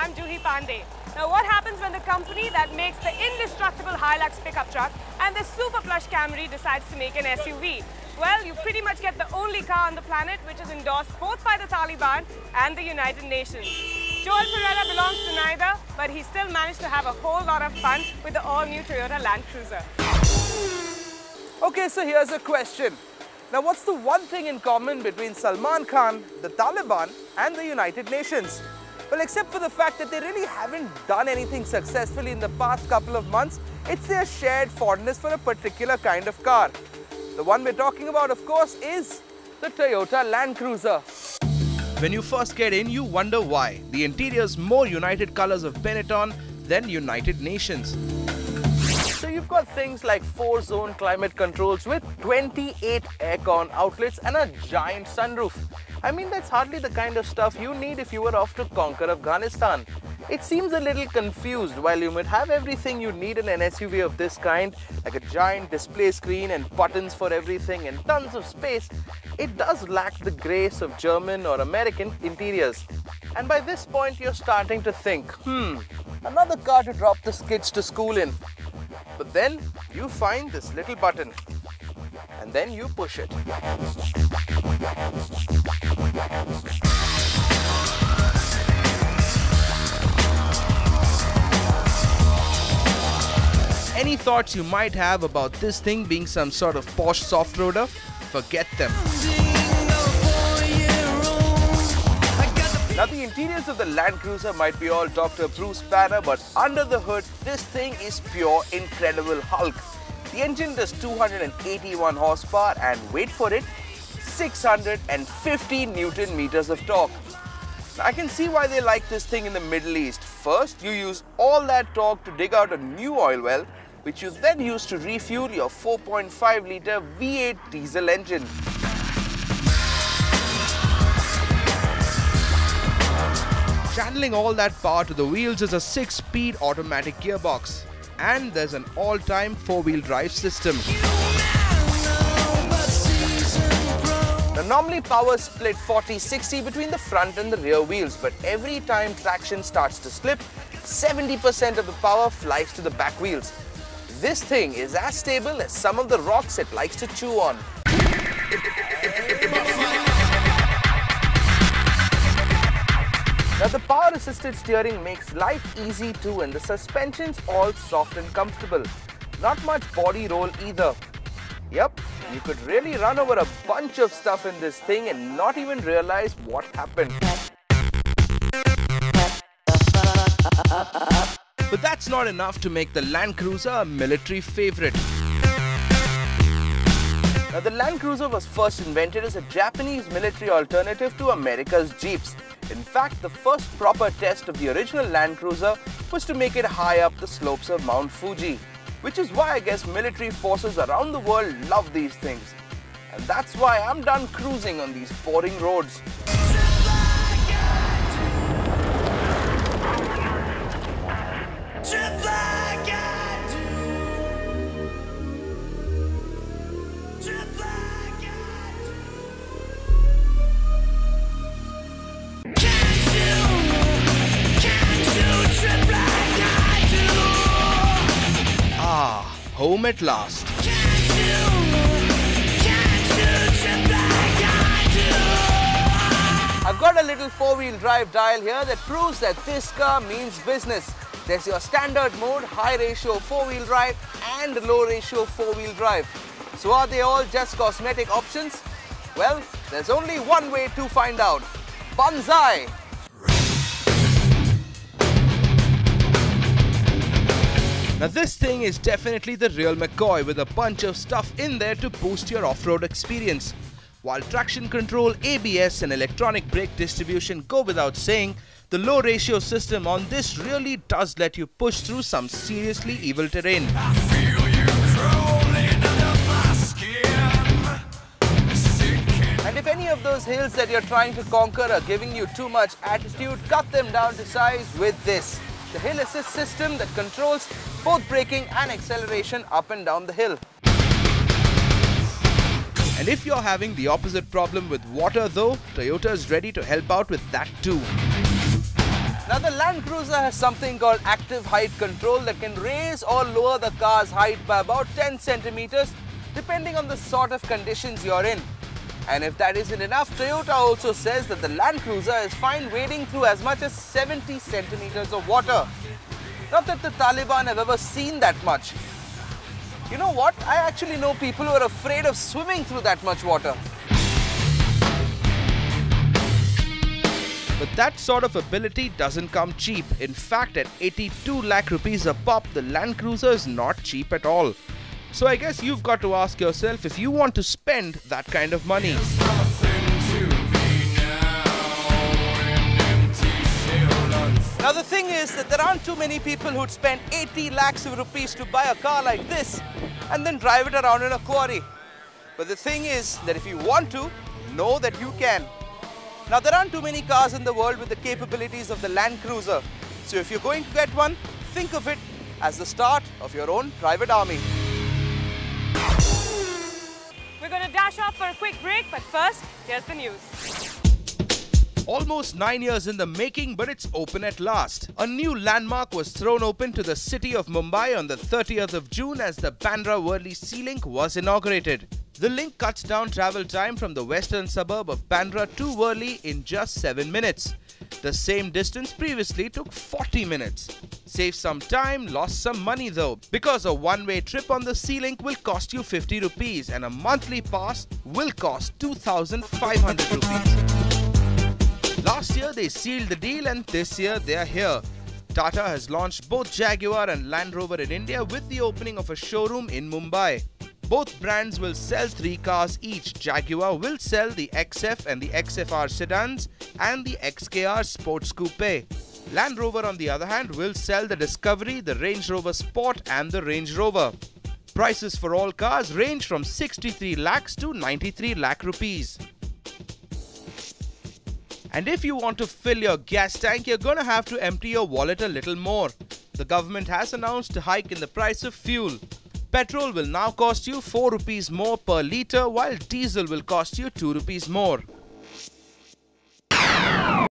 I'm Juhi Pandey. Now what happens when the company that makes the indestructible Hilux pickup truck and the super plush Camry decides to make an SUV? Well, you pretty much get the only car on the planet which is endorsed both by the Taliban and the United Nations. Joel Ferreira belongs to neither, but he still managed to have a whole lot of fun with the all-new Toyota Land Cruiser. Okay, so here's a question. Now, what's the one thing in common between Salman Khan, the Taliban and the United Nations? Well, except for the fact that they really haven't done anything successfully in the past couple of months, it's their shared fondness for a particular kind of car. The one we're talking about, of course, is the Toyota Land Cruiser. When you first get in, you wonder why. The interior's more United Colors of Benetton than United Nations. So you've got things like 4-zone climate controls with 28 aircon outlets and a giant sunroof. I mean, that's hardly the kind of stuff you need if you were off to conquer Afghanistan. It seems a little confused. While you might have everything you need in an SUV of this kind, like a giant display screen and buttons for everything and tons of space, it does lack the grace of German or American interiors. And by this point, you're starting to think, another car to drop the kids to school in. But then you find this little button and then you push it. Any thoughts you might have about this thing being some sort of posh soft-roader? Forget them. Now, the interiors of the Land Cruiser might be all Dr. Bruce Banner, but under the hood, this thing is pure incredible Hulk. The engine does 281 horsepower and, wait for it, 650 Newton meters of torque. Now, I can see why they like this thing in the Middle East. First, you use all that torque to dig out a new oil well, which you then use to refuel your 4.5-litre V8 diesel engine. Channeling all that power to the wheels is a 6-speed automatic gearbox. And there's an all-time 4-wheel drive system. Now, normally power split 40-60 between the front and the rear wheels, but every time traction starts to slip, 70% of the power flies to the back wheels. This thing is as stable as some of the rocks it likes to chew on. Now, the power-assisted steering makes life easy too, and the suspension's all soft and comfortable. Not much body roll either. Yep, you could really run over a bunch of stuff in this thing and not even realize what happened. But that's not enough to make the Land Cruiser a military favorite. Now, the Land Cruiser was first invented as a Japanese military alternative to America's Jeeps. In fact, the first proper test of the original Land Cruiser was to make it high up the slopes of Mount Fuji. Which is why I guess military forces around the world love these things. And that's why I'm done cruising on these boring roads. Home at last. I've got a little 4-wheel drive dial here that proves that this car means business. There's your standard mode, high ratio 4-wheel drive and low ratio 4-wheel drive. So are they all just cosmetic options? Well, there's only one way to find out. Banzai! Now this thing is definitely the real McCoy with a bunch of stuff in there to boost your off-road experience. While traction control, ABS and electronic brake distribution go without saying, the low ratio system on this really does let you push through some seriously evil terrain. And if any of those hills that you're trying to conquer are giving you too much attitude, cut them down to size with this. The Hill Assist system that controls both braking and acceleration up and down the hill. And if you're having the opposite problem with water though, Toyota is ready to help out with that too. Now the Land Cruiser has something called active height control that can raise or lower the car's height by about 10 centimeters depending on the sort of conditions you're in. And if that isn't enough, Toyota also says that the Land Cruiser is fine wading through as much as 70 centimeters of water. Not that the Taliban have ever seen that much. You know what? I actually know people who are afraid of swimming through that much water. But that sort of ability doesn't come cheap. In fact, at 82 lakh rupees a pop, the Land Cruiser is not cheap at all. So I guess you've got to ask yourself if you want to spend that kind of money. Now the thing is that there aren't too many people who'd spend 80 lakhs of rupees to buy a car like this and then drive it around in a quarry. But the thing is that if you want to, know that you can. Now there aren't too many cars in the world with the capabilities of the Land Cruiser. So if you're going to get one, think of it as the start of your own private army. We're going to dash off for a quick break, but first, here's the news. Almost 9 years in the making, but it's open at last. A new landmark was thrown open to the city of Mumbai on the 30th of June as the Bandra-Worli Sea Link was inaugurated. The link cuts down travel time from the western suburb of Bandra to Worli in just 7 minutes. The same distance previously took 40 minutes. Save some time, lost some money though, because a one-way trip on the Sea Link will cost you 50 rupees and a monthly pass will cost 2,500 rupees. Last year they sealed the deal and this year they are here. Tata has launched both Jaguar and Land Rover in India with the opening of a showroom in Mumbai. Both brands will sell 3 cars each. Jaguar will sell the XF and the XFR sedans and the XKR Sports Coupe. Land Rover on the other hand will sell the Discovery, the Range Rover Sport and the Range Rover. Prices for all cars range from 63 lakhs to 93 lakh rupees. And if you want to fill your gas tank, you're gonna have to empty your wallet a little more. The government has announced a hike in the price of fuel. Petrol will now cost you 4 rupees more per litre, while diesel will cost you 2 rupees more.